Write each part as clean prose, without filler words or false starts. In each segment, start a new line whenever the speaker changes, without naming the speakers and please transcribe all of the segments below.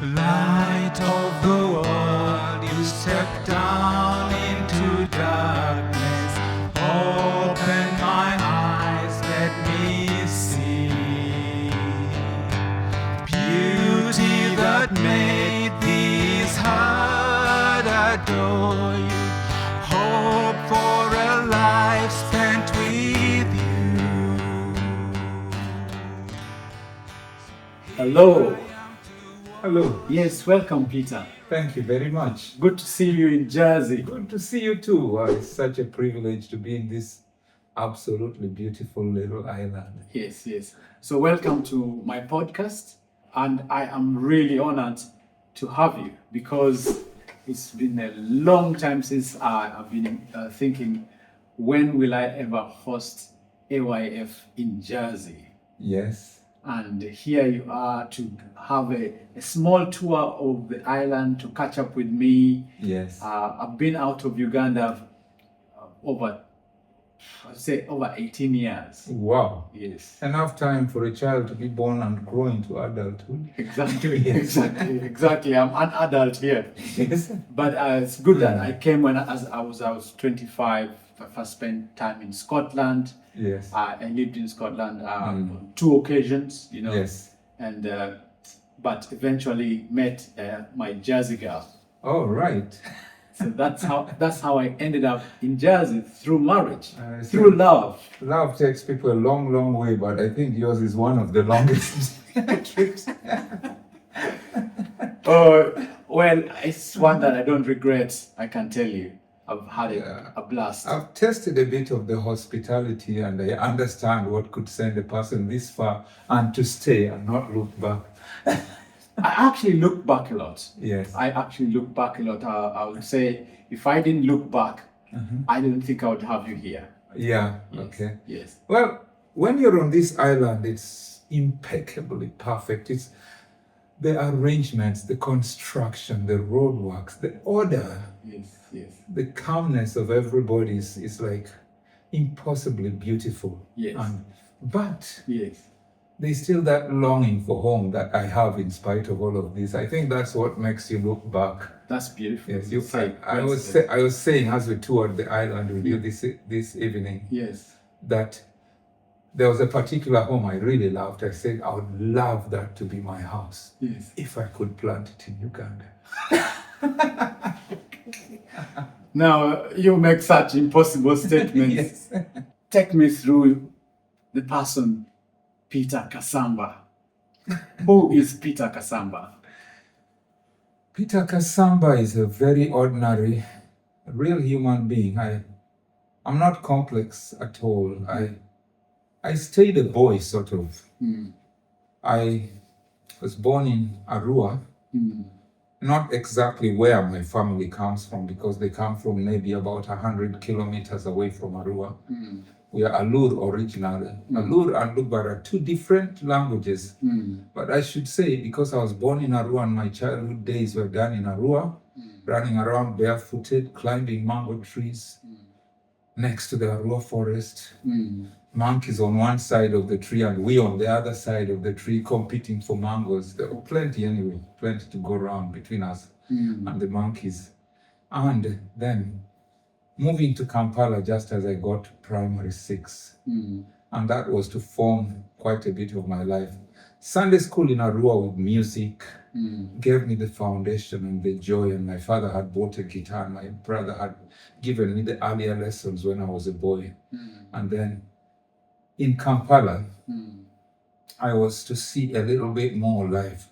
Light of the world, you step down into darkness. Open my eyes, let me see beauty that made these heart adore you. Hope for a life spent with you.
Hello.
Hello.
Yes, welcome, Peter.
Thank you very much.
Good to see you in Jersey.
Good to see you too. Wow, it's such a privilege to be in this absolutely beautiful little island.
Yes. So welcome to my podcast, and I am really honored to have you because it's been a long time since I've been thinking, when will I ever host AYF in Jersey?
Yes.
And here you are to have a small tour of the island to catch up with me.
Yes.
I've been out of Uganda over 18 years.
Wow.
Yes.
Enough time for a child to be born and grow into adulthood.
Exactly. Exactly. I'm an adult here.
Yes.
But it's good that I came when I was 25. I first spent time in Scotland.
Yes.
I lived in Scotland on 2 occasions,
Yes.
and but eventually met my Jersey girl.
Oh, right.
So that's how I ended up in Jersey, through marriage,
I see.
through love.
Love takes people a long, long way, but I think yours is one of the longest trips.
Oh, well, it's one that I don't regret, I can tell you. I've had a blast.
I've tasted a bit of the hospitality, and I understand what could send a person this far and to stay and not look back.
I actually look back a lot.
Yes.
I actually look back a lot. I would say if I didn't look back, I don't think I would have you here.
Yeah.
Yes.
Okay.
Yes.
Well, when you're on this island, it's impeccably perfect. It's the arrangements, the construction, the roadworks, the order,
Yes.
the calmness of everybody is like impossibly beautiful.
Yes.
But
Yes.
there's still that longing for home that I have in spite of all of this. I think that's what makes you look back.
That's beautiful.
Yes, I was saying as we toured the island with you this evening,
Yes.
that there was a particular home I really loved. I said I would love that to be my house.
Yes.
If I could plant it in Uganda.
Now, you make such impossible statements.
Yes.
Take me through the person, Peter Kasamba. Who is Peter Kasamba?
Peter Kasamba is a very ordinary, real human being. I'm not complex at all. I stayed a boy, sort of. I was born in Arua. Not exactly where my family comes from, because they come from maybe about 100 kilometers away from Arua. We are Alur originally. Alur and Lubar are 2 different languages. But I should say, because I was born in Arua and my childhood days were done in Arua, running around barefooted, climbing mango trees next to the Arua forest. Monkeys on one side of the tree and we on the other side of the tree competing for mangoes. There were plenty anyway, plenty to go around between us and the monkeys. And then moving to Kampala just as I got to primary 6. And that was to form quite a bit of my life. Sunday school in Arua with music gave me the foundation and the joy, and my father had bought a guitar and my brother had given me the earlier lessons when I was a boy. And then in Kampala, I was to see a little bit more life.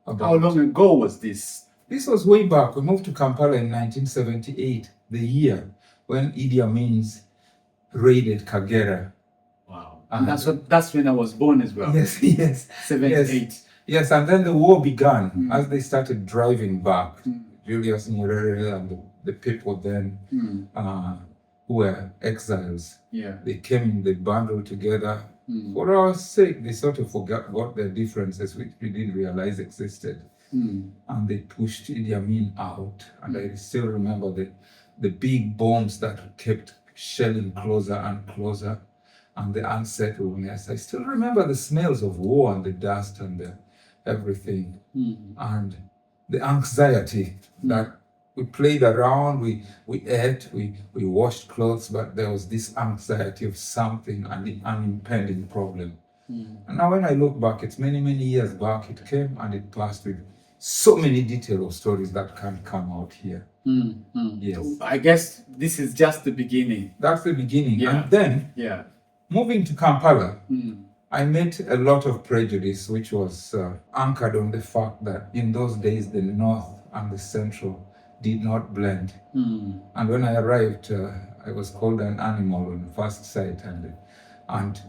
How long ago was this?
This was way back. We moved to Kampala in 1978, the year when Idi Amin's raided Kagera.
Wow. And that's when I was born as well.
Yes.
78.
Yes, and then the war began as they started driving back. Julius Nyerere and the people then who were exiles.
Yeah.
They came, they bundled together. For our sake, they sort of forgot their differences, which we didn't realize existed. And they pushed Idi Amin out. And I still remember the big bombs that kept shelling closer and closer, and the unsettledness. I still remember the smells of war and the dust and everything. And the anxiety that we played around, we ate, we washed clothes, but there was this anxiety of something, an impending problem. And now when I look back, it's many, many years back, it came and it passed with so many detail of stories that can come out here. Yes.
I guess this is just the beginning.
That's the beginning.
Yeah.
And then,
Yeah.
moving to Kampala, I met a lot of prejudice, which was anchored on the fact that in those days, the North and the Central did not blend. And when I arrived, I was called an animal on first sight and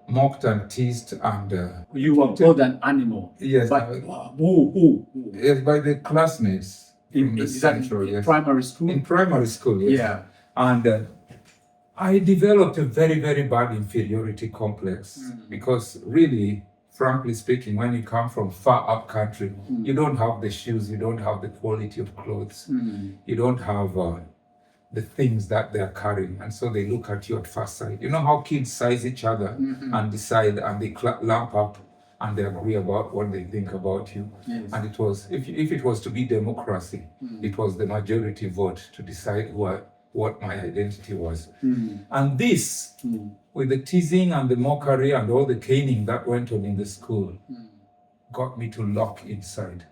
mocked and teased and
You were called an animal.
yes,
But who?
yes, by the classmates in the
Is that
Central,
in
yes.
primary school?
In primary school, yes.
Yeah.
And I developed a very, very bad inferiority complex because really, frankly speaking, when you come from far up country, you don't have the shoes, you don't have the quality of clothes, you don't have the things that they're carrying. And so they look at you at first sight. You know how kids size each other and decide and they lamp up and they agree about what they think about you.
Yes.
And it was, if it was to be democracy, it was the majority vote to decide what my identity was. And this, with the teasing and the mockery and all the caning that went on in the school, got me to lock inside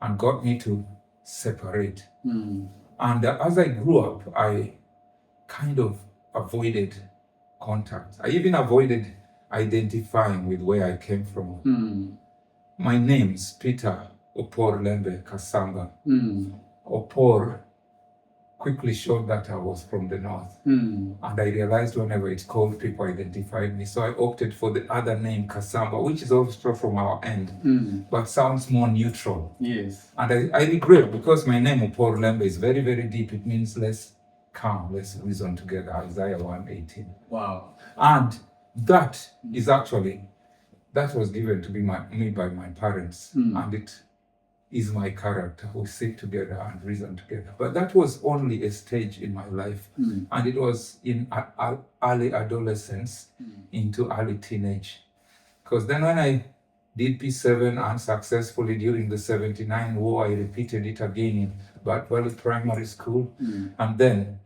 and got me to separate. And as I grew up, I kind of avoided contact. I even avoided identifying with where I came from. My name's Peter Opor Lembe Kasamba. Opor quickly showed that I was from the North. And I realized whenever it's called, people identified me. So I opted for the other name, Kasamba, which is also from our end, but sounds more neutral.
Yes.
And I regret, because my name, Opor Lembe, is very, very deep. It means let's come, let's reason together, Isaiah 1:18.
Wow.
And that is actually, that was given to me by my parents. And it is my character. We sit together and reason together. But that was only a stage in my life. And it was in early adolescence into early teenage. Because then when I did P7 unsuccessfully during the 79 war, I repeated it again in Barkwell Primary School. And then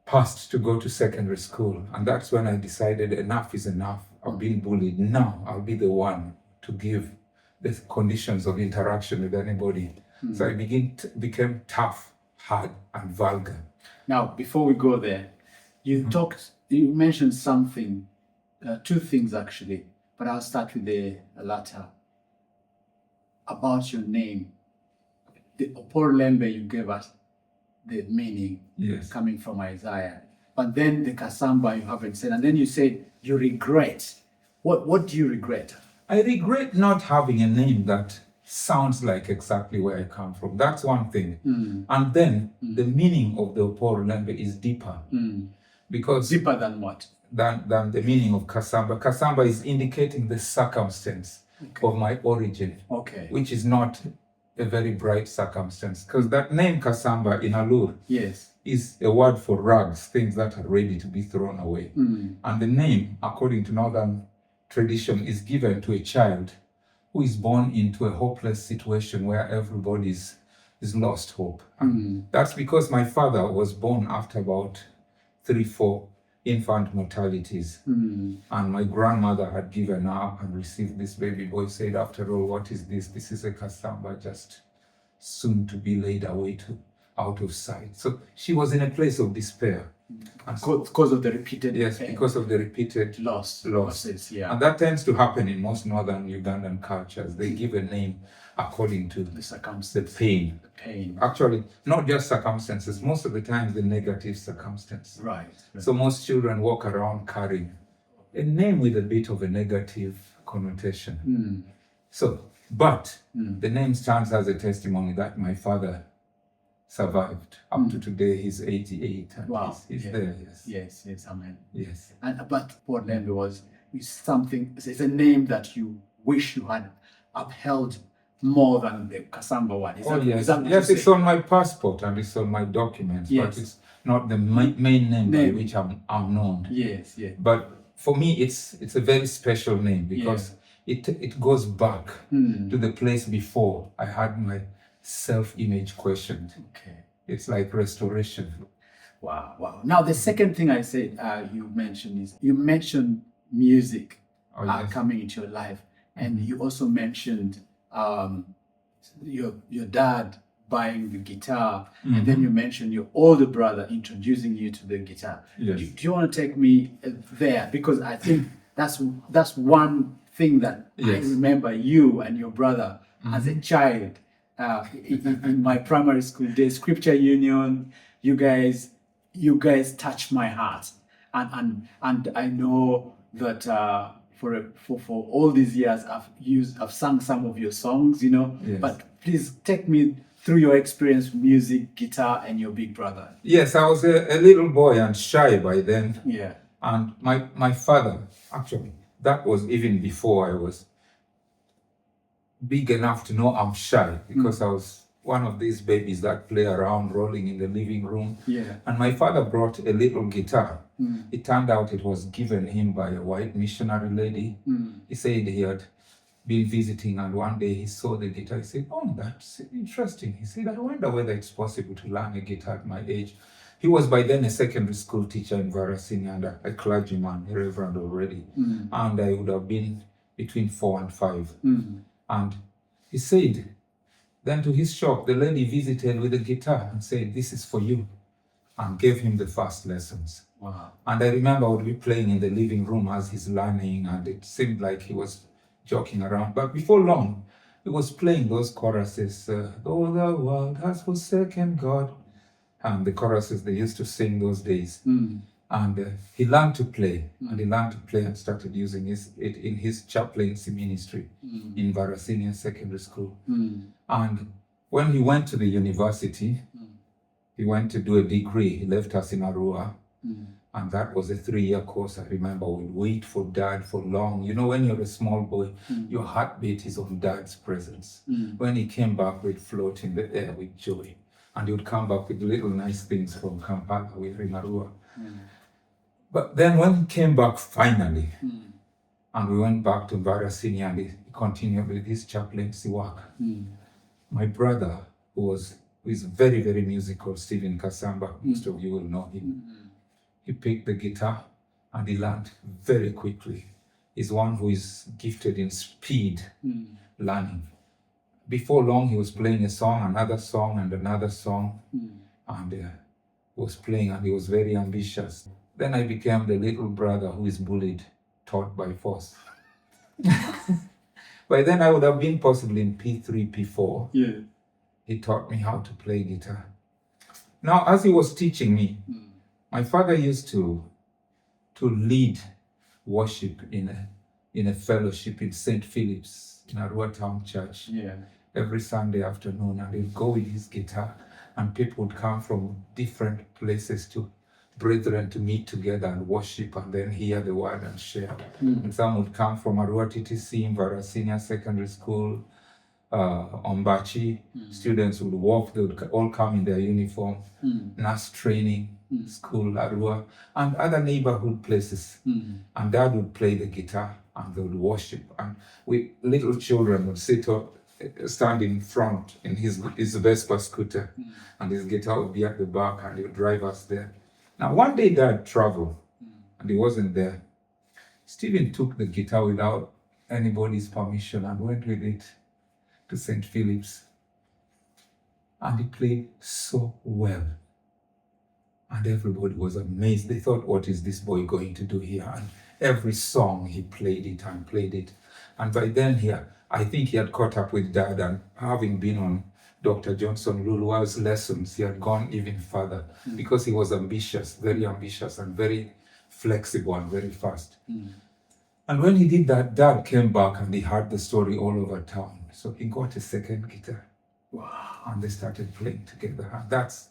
passed to go to secondary school. And that's when I decided enough is enough. I've been bullied. Now I'll be the one to give the conditions of interaction with anybody. So I became tough, hard, and vulgar.
Now, before we go there, you mentioned something, two things actually, but I'll start with the latter. About your name, the Opor Lembe, you gave us the meaning coming from Isaiah. But then the Kasamba you haven't said, and then you said you regret. What do you regret?
I regret not having a name that sounds like exactly where I come from. That's one thing. And then the meaning of the Opor Lembe is deeper. Because
deeper than what?
Than the meaning of Kasamba. Kasamba is indicating the circumstance of my origin, which is not a very bright circumstance. Because that name Kasamba in Alur is a word for rags, things that are ready to be thrown away. And the name, according to Northern tradition, is given to a child who is born into a hopeless situation where everybody is lost hope. And that's because my father was born after about 3-4 infant mortalities. And my grandmother had given up and received this baby boy, said, after all, what is this? This is a Kasamba, just soon to be laid away out of sight. So she was in a place of despair.
Because of the repeated
because of the repeated
losses.
And that tends to happen in most northern Ugandan cultures. They give a name according to
the circumstance,
the pain. Actually, not just circumstances, most of the time the negative circumstance.
Right.
So most children walk around carrying a name with a bit of a negative connotation. But the name stands as a testimony that my father survived. Up to today, he's 88. And he's there,
Yes, amen.
Yes.
But Opor Lembe it's a name that you wish you had upheld more than the Kasamba one.
Yes, it's on my passport and it's on my documents, but it's not the main name by which I'm known.
Yes.
But for me, it's a very special name because it goes back
Mm.
to the place before I had my self-image questioned.
Okay.
It's like restoration.
Wow, wow. Now, the second thing I said you mentioned is you mentioned music
Oh, yes.
coming into your life, and you also mentioned your dad buying the guitar, and then you mentioned your older brother introducing you to the guitar.
Yes.
Do you want to take me there? Because I think that's one thing that I
Yes.
remember you and your brother as a child. In my primary school days, Scripture Union, you guys touched my heart, and I know that for all these years I've sung some of your songs, you know.
Yes.
But please take me through your experience with music, guitar, and your big brother.
Yes, I was a little boy and shy by then.
Yeah.
And my father, actually, that was even before I was big enough to know I'm shy, because I was one of these babies that play around rolling in the living room.
Yeah.
And my father brought a little guitar. It turned out it was given him by a white missionary lady. He said he had been visiting, and one day he saw the guitar. He said, "Oh, that's interesting." He said, "I wonder whether it's possible to learn a guitar at my age." He was by then a secondary school teacher in Varasini and a clergyman, a reverend already. And I would have been between 4 and 5. And he said, then to his shock, the lady visited with a guitar and said, "This is for you," and gave him the first lessons.
Wow.
And I remember I would be playing in the living room as he's learning, and it seemed like he was joking around. But before long, he was playing those choruses, "Though the world has forsaken God," and the choruses they used to sing those days. And he learned to play, and he learned to play and started using it in his chaplaincy ministry in Varasinian Secondary School. And when he went to the university, he went to do a degree. He left us in Arua, and that was a 3-year course. I remember we'd wait for Dad for long. You know, when you're a small boy, your heartbeat is on Dad's presence. When he came back, we'd float in the air with joy, and he would come back with little nice things from Kampala. We were in Arua. But then when he came back finally, and we went back to Varasini, and he continued with his chaplaincy work, my brother, who is very, very musical, Stephen Kasamba, most of you will know him, he picked the guitar and he learned very quickly. He's one who is gifted in speed learning. Before long, he was playing a song, another song, and another song, and he was playing, and he was very ambitious. Then I became the little brother who is bullied, taught by force. By then I would have been possibly in P3, P4.
Yeah.
He taught me how to play guitar. Now, as he was teaching me, my father used to lead worship in a fellowship in St. Philip's in Arua Town Church.
Yeah.
Every Sunday afternoon, and he'd go with his guitar, and people would come from different places to brethren to meet together and worship and then hear the word and share. And some would come from Arua TTC in Varasinian Secondary School, Ombachi. Students would walk, they would all come in their uniform, nurse training, school, Arua, and other neighborhood places. And Dad would play the guitar and they would worship. And we little children would stand in front in his Vespa scooter, and his guitar would be at the back, and he would drive us there. Now, one day Dad traveled, and he wasn't there. Stephen took the guitar without anybody's permission and went with it to St. Philip's. And he played so well. And everybody was amazed. They thought, what is this boy going to do here? And every song he played it and played it. And by then I think he had caught up with Dad, and having been on Dr. Johnson Lulua's lessons, he had gone even further because he was ambitious, very ambitious, and very flexible and very fast. And when he did that, Dad came back and he heard the story all over town. So he got a second guitar. Wow. And they started playing together. And that's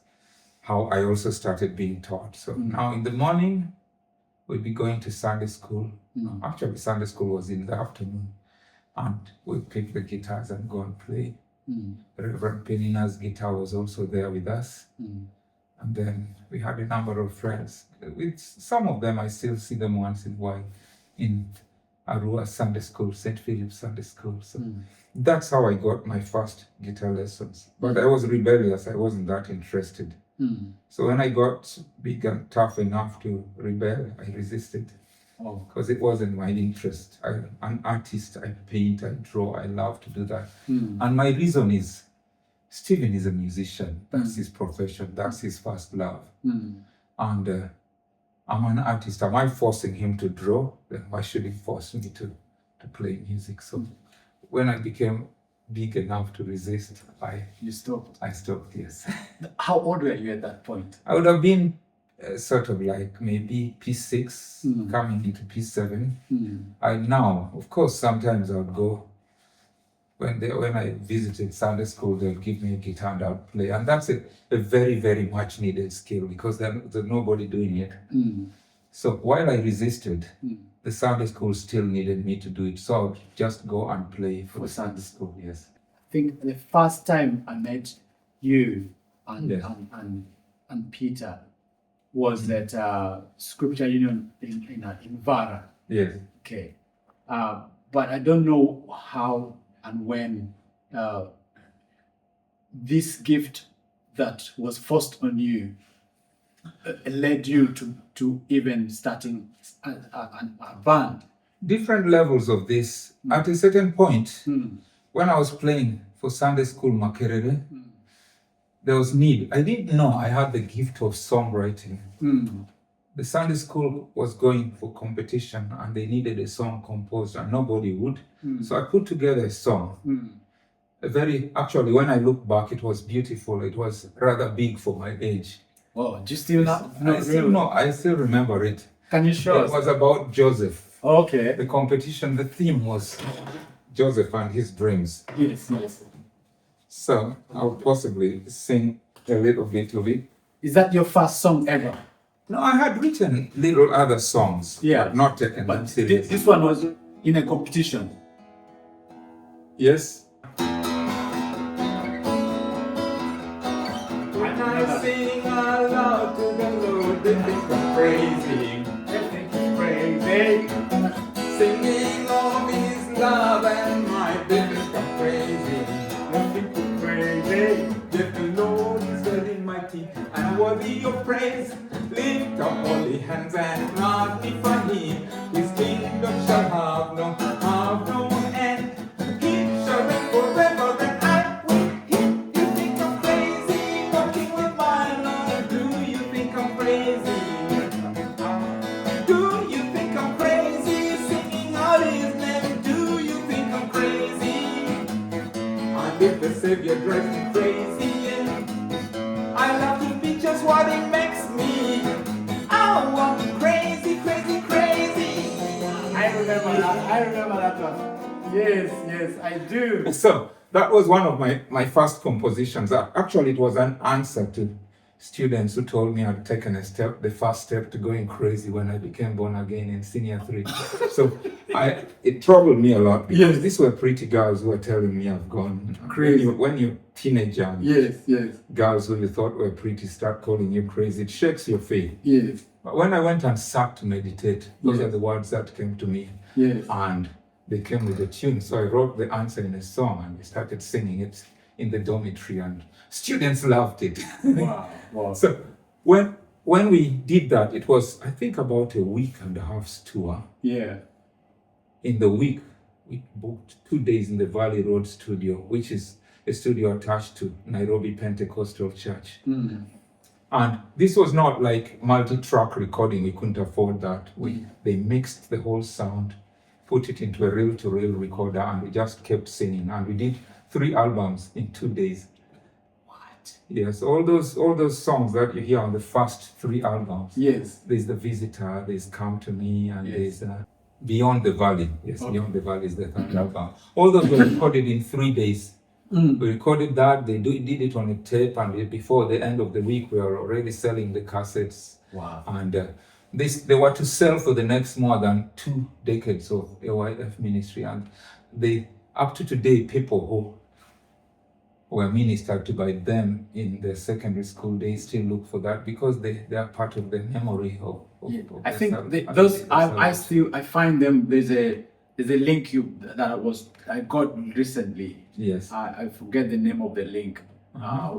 how I also started being taught. So now in the morning, we'd be going to Sunday school. Actually, Sunday school was in the afternoon. And we'd pick the guitars and go and play. Reverend Penina's guitar was also there with us. And then we had a number of friends. With some of them, I still see them once in a while in Arua Sunday School, St. Philip's Sunday School. So that's how I got my first guitar lessons. But I was rebellious. I wasn't that interested. So when I got big and tough enough to rebel, I resisted. Because it wasn't my interest. I'm an artist, I paint, I draw, I love to do that. And my reason is, Stephen is a musician. That's his profession. That's his first love. And I'm an artist. Am I forcing him to draw? Then why should he force me to play music? So when I became big enough to resist,
You stopped.
I stopped, yes.
How old were you at that point?
I would have been sort of like maybe P6 coming into P7. Now, of course, sometimes I would go, when I visited Sunday school, they'll give me a guitar and I'll play. And that's a very, very much needed skill because there's nobody doing it. So while I resisted, the Sunday school still needed me to do it. So I would just go and play for the Sunday school, yes.
I think the first time I met you and Peter was at Scripture Union in Vara.
Yes.
Okay. But I don't know how and when this gift that was forced on you led you to even starting a band.
Different levels of this. At a certain point, when I was playing for Sunday school Makerere, there was need. I didn't know I had the gift of songwriting. The Sunday school was going for competition and they needed a song composed and nobody would. So I put together a song. Actually, when I look back, it was beautiful. It was rather big for my age.
Oh, do you still not?
I still remember it.
Can you show us?
It was about Joseph.
Okay.
The competition, the theme was Joseph and his dreams.
Yes.
So I'll possibly sing a little bit of it.
Is that your first song ever?
No, I had written little other songs, but not taken them seriously.
This one was in a competition.
Yes. When I sing aloud to the Lord, they think I'm crazy.
They think it's crazy.
Singing of His love and might, they think I'm crazy.
They think it's crazy.
If the Lord is very mighty and worthy of praise, lift up holy hands and magnify Him. His kingdom shall have no end. He shall reign forever and I with Him. You think I'm crazy, walking with my Lord? Do you think I'm crazy? Do you think I'm crazy, singing out His name? Do you think I'm crazy? And if the Savior drives me crazy, I love to be just what it makes me. I want crazy.
I remember that one. Yes, I do.
So that was one of my first compositions. Actually, it was an answer to students who told me I'd taken the first step to going crazy when I became born again in senior 3. So it troubled me a lot because these were pretty girls who were telling me I've gone crazy. When you're teenager,
yes.
Girls who you thought were pretty start calling you crazy. It shakes your faith.
Yes.
But when I went and sat to meditate, those are the words that came to me.
Yes.
And they came with a tune. So I wrote the answer in a song and we started singing it in the dormitory and students loved it.
Wow.
So when we did that, it was, I think, about a week and a half's tour.
Yeah.
In the week, we booked 2 days in the Valley Road studio, which is a studio attached to Nairobi Pentecostal Church. And this was not like multi-track recording. We couldn't afford that. They mixed the whole sound, put it into a reel-to-reel recorder, and we just kept singing. And we did 3 albums in 2 days.
What?
Yes, all those songs that you hear on the first 3 albums.
Yes.
There's The Visitor, there's Come to Me, and there's Beyond the Valley. Yes, Beyond the Valley is the 3rd album. All those were recorded in 3 days. We recorded that, they did it on a tape, and before the end of the week, we were already selling the cassettes.
Wow.
And they were to sell for the next more than 2 decades of AYF ministry. And up to today, people who were ministered to by them in the secondary school, they still look for that because they are part of the memory of
I think I find them, there's there's a link I got recently.
Yes.
I forget the name of the link. I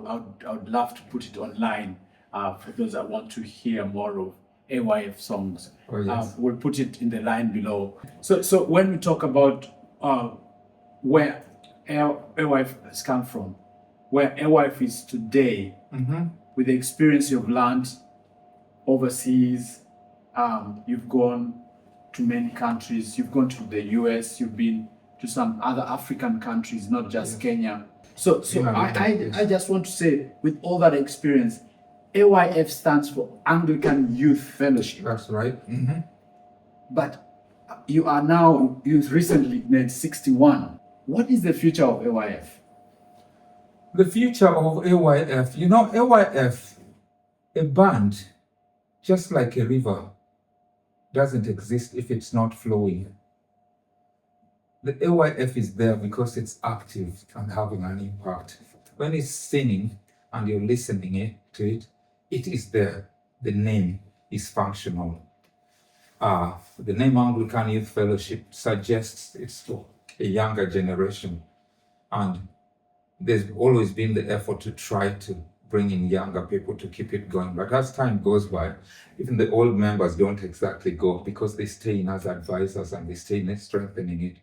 would love to put it online for those that want to hear more of AYF songs.
Oh, yes.
We'll put it in the line below. So when we talk about where AYF has come from, where AYF is today, with the experience you've learned overseas, you've gone to many countries, you've gone to the US, you've been to some other African countries, not just Kenya. So I just want to say, with all that experience, AYF stands for Anglican Youth Fellowship.
That's right.
But you've recently made 61. What is the future of AYF?
The future of AYF, AYF, a band, just like a river, doesn't exist if it's not flowing. The AYF is there because it's active and having an impact. When it's singing and you're listening to it, it is there. The name is functional. The name Anglican Youth Fellowship suggests it's for a younger generation. And there's always been the effort to try to bring in younger people to keep it going. But as time goes by, even the old members don't exactly go because they stay in as advisors and they stay in strengthening it.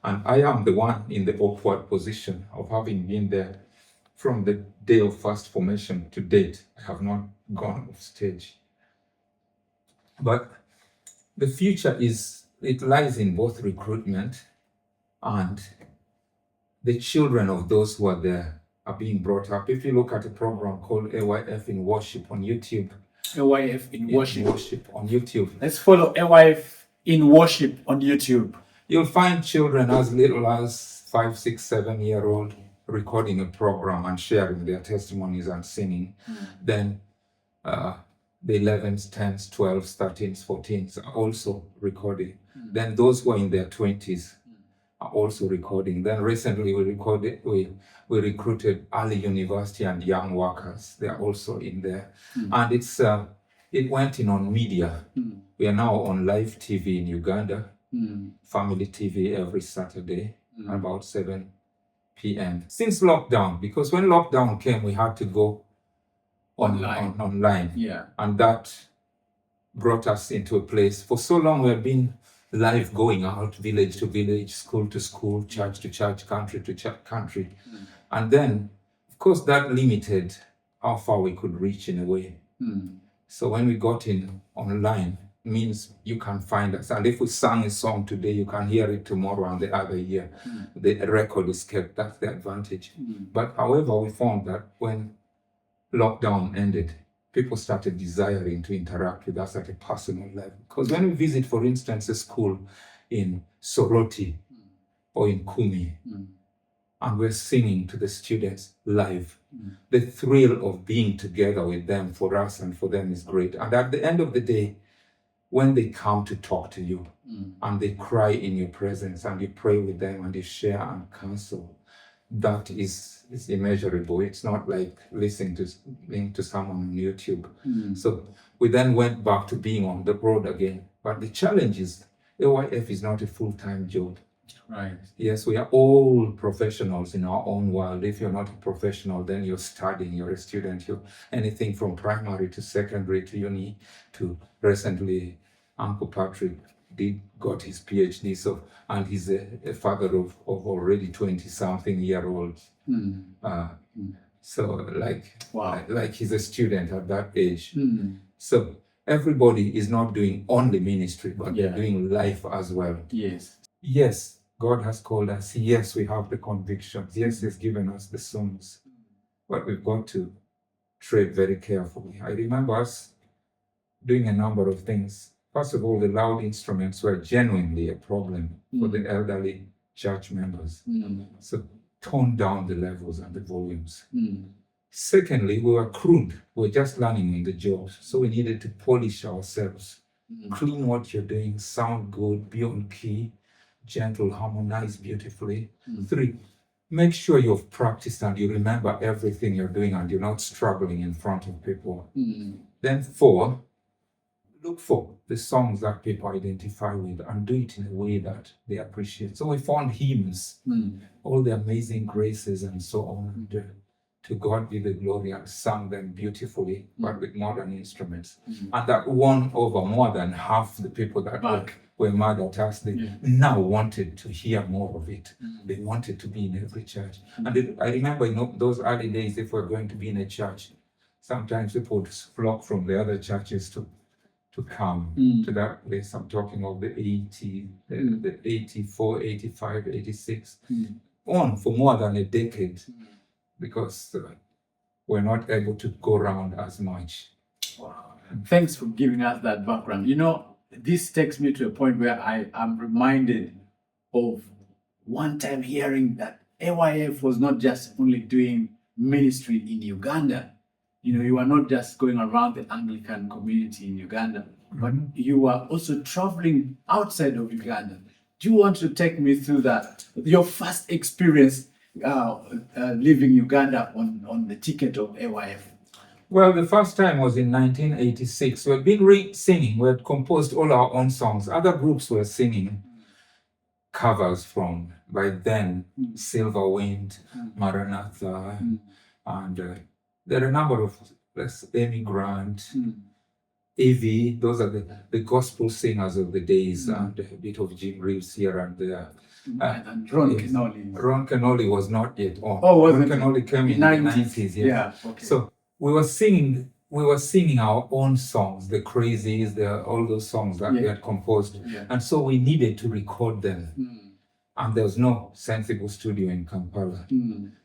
And I am the one in the awkward position of having been there from the day of first formation to date. I have not gone off stage. But the future it lies in both recruitment and the children of those who are there are being brought up. If you look at a program called AYF in Worship on YouTube.
AYF in Worship
on YouTube.
Let's follow AYF in Worship on YouTube.
You'll find children as little as 5, 6, 7-year-old recording a program and sharing their testimonies and singing. Then the 11s, 10s, 12s, 13s, 14s are also recording. Then those who are in their 20s are also recording. Then recently we recruited early university and young workers. They are also in there. And it went in on media. We are now on live TV in Uganda, family TV every Saturday, about 7 p.m. Since lockdown, because when lockdown came, we had to go online.
Yeah. And
that brought us into a place. For so long, we have been live, going out, village to village, school to school, church to church, country to country. And then, of course, that limited how far we could reach in a way. So when we got in online, means you can find us. And if we sang a song today, you can hear it tomorrow and the other year. The record is kept. That's the advantage. But however, we found that when lockdown ended, people started desiring to interact with us at a personal level. Because when we visit, for instance, a school in Soroti or in Kumi, and we're singing to the students live, the thrill of being together with them for us and for them is great. And at the end of the day, when they come to talk to you and they cry in your presence and you pray with them and you share and counsel, that is immeasurable. It's not like listening to someone on YouTube. So we then went back to being on the road again. But the challenge is AYF is not a full-time job.
Right.
Yes, we are all professionals in our own world. If you're not a professional, then you're studying, you're a student. You're anything from primary to secondary to uni to recently Uncle Patrick got his PhD, and he's a father of already 20-something-year-olds. So like he's a student at that age. So everybody is not doing only ministry, but they're doing life as well. Yes, God has called us. Yes, we have the convictions. Yes, He's given us the songs, but we've got to tread very carefully. I remember us doing a number of things. First of all, the loud instruments were genuinely a problem for the elderly church members. So tone down the levels and the volumes. Secondly, we were crude. We were just learning on the job. So we needed to polish ourselves. Clean what you're doing, sound good, be on key, gentle, harmonize beautifully. 3, make sure you've practiced and you remember everything you're doing and you're not struggling in front of people. Then 4, look for the songs that people identify with and do it in a way that they appreciate. So we found hymns, all the amazing graces and so on. And, to God be the glory, and sang them beautifully, but with modern instruments. And that won over more than half the people that were mad at us. They now wanted to hear more of it. They wanted to be in every church. And I remember in those early days, if we're going to be in a church, sometimes people would flock from the other churches to come to that place. I'm talking of the 84, 85, 86, on for more than a decade, because we're not able to go around as much.
Wow. Thanks for giving us that background. You know, this takes me to a point where I am reminded of one time hearing that AYF was not just only doing ministry in Uganda. You know, you are not just going around the Anglican community in Uganda, but you are also traveling outside of Uganda. Do you want to take me through that? Your first experience leaving Uganda on the ticket of AYF?
Well, the first time was in 1986. We had been singing. We had composed all our own songs. Other groups were singing covers from, by then, Silver Wind, Maranatha, and there are a number of, Amy Grant, Evie. Those are the gospel singers of the days, and a bit of Jim Reeves here and there.
And Ron Kenoli.
Ron Kenoli was not yet on.
Oh,
Ron Kenoli came in the 90s.
Yeah. Okay.
So we were singing our own songs, the Crazies, all those songs that we had composed. Yeah. And so we needed to record them. And there was no sensible studio in Kampala.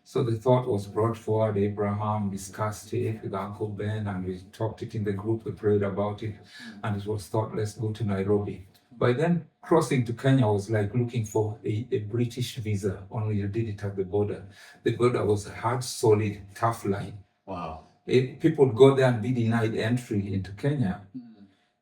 So the thought was brought forward. Abraham discussed it with Uncle Ben, and we talked it in the group. We prayed about it, and it was thought, let's go to Nairobi. By then, crossing to Kenya was like looking for a British visa, only you did it at the border. The border was a hard, solid, tough line.
Wow.
If people would go there and be denied entry into Kenya,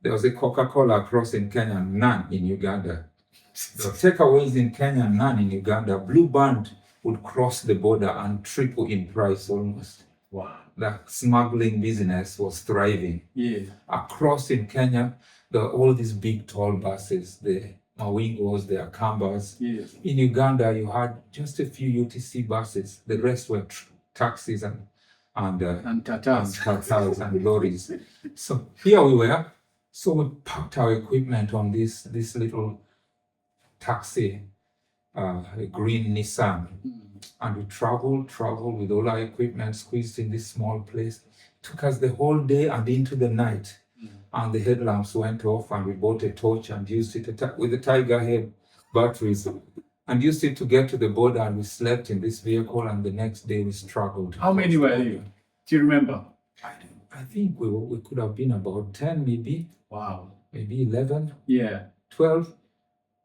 there was a Coca-Cola across in Kenya, none in Uganda. So takeaways in Kenya, none in Uganda. Blue Band would cross the border and triple in price almost.
Wow.
The smuggling business was thriving.
Yeah.
Across in Kenya, there were all these big tall buses, the Mawingos, the Akambas.
Yes.
In Uganda, you had just a few UTC buses. The rest were taxis and Tatars and lorries. So here we were. So we packed our equipment on this little taxi, a green Nissan, and we traveled with all our equipment squeezed in this small place. It took us the whole day and into the night. And the headlamps went off, and we bought a torch and used it with the Tiger head batteries, and used it to get to the border. And we slept in this vehicle, and the next day we struggled.
How many were you? Do you remember?
I think we could have been about 10, maybe.
Wow.
Maybe 11.
Yeah.
12.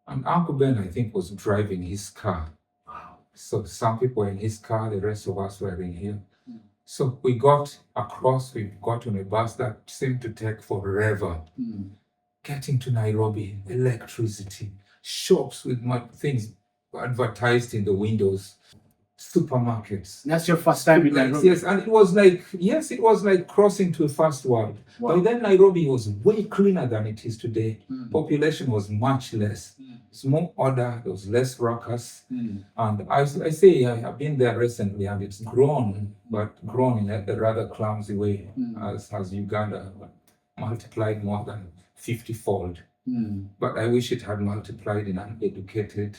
And Uncle Ben, I think, was driving his car.
Wow.
So some people were in his car, the rest of us were in here. So we got across, we got on a bus that seemed to take forever. Getting to Nairobi, electricity, shops with things advertised in the windows, supermarkets.
That's your first time in Nairobi?
Yes, and it was like crossing to a first world.
Wow.
By then, Nairobi was way cleaner than it is today. Population was much less. It's more order, there was less ruckus. And I say I've been there recently, and it's grown, but grown in a rather clumsy way, as Uganda, multiplied more than 50-fold. But I wish it had multiplied in an educated,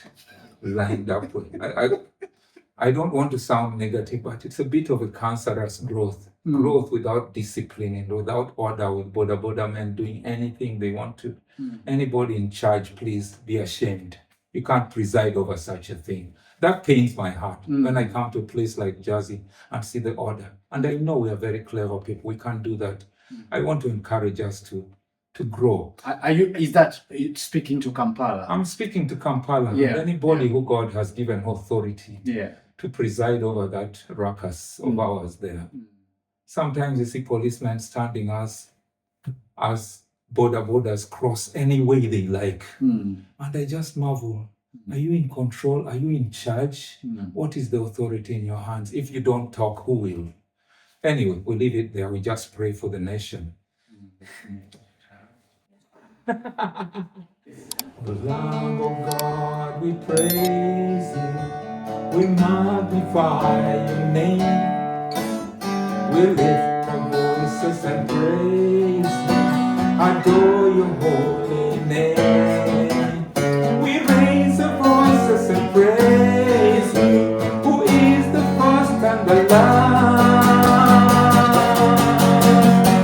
lined up way. I don't want to sound negative, but it's a bit of a cancerous growth. Growth without discipline and without order, with border men doing anything they want to. Anybody in charge, please be ashamed. You can't preside over such a thing. That pains my heart when I come to a place like Jersey and see the order. And I know we are very clever people. We can't do that. I want to encourage us to grow.
Is that speaking to Kampala?
I'm speaking to Kampala.
Yeah.
Anybody who God has given authority to preside over that ruckus of ours there. Sometimes you see policemen standing as borders cross any way they like. And I just marvel. Are you in control? Are you in charge? What is the authority in your hands? If you don't talk, who will? Anyway, we leave it there. We just pray for the nation. The Lamb of God, we praise you. We magnify your name. We lift our voices and praise you. Adore your holy name. We raise our voices and praise you. Who is the first and the last?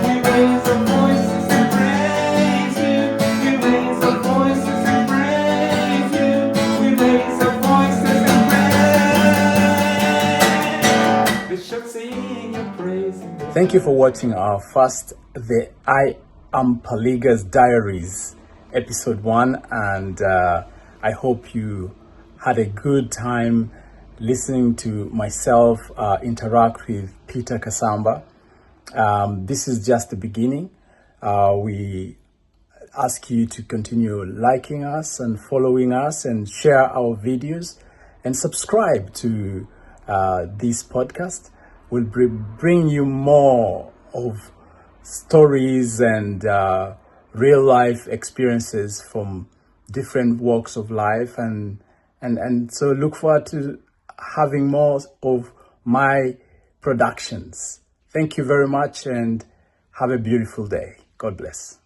We raise our voices and praise you. We raise our voices and praise you. We raise our voices and praise. They should sing your praise.
Thank you for watching our first The IMPALIGA's Diaries episode 1, and I hope you had a good time listening to myself interact with Peter Kasamba. This is just the beginning. We ask you to continue liking us and following us and share our videos and subscribe to this podcast. We'll bring you more of stories and real life experiences from different walks of life, and so look forward to having more of my productions. Thank you very much and have a beautiful day. God bless.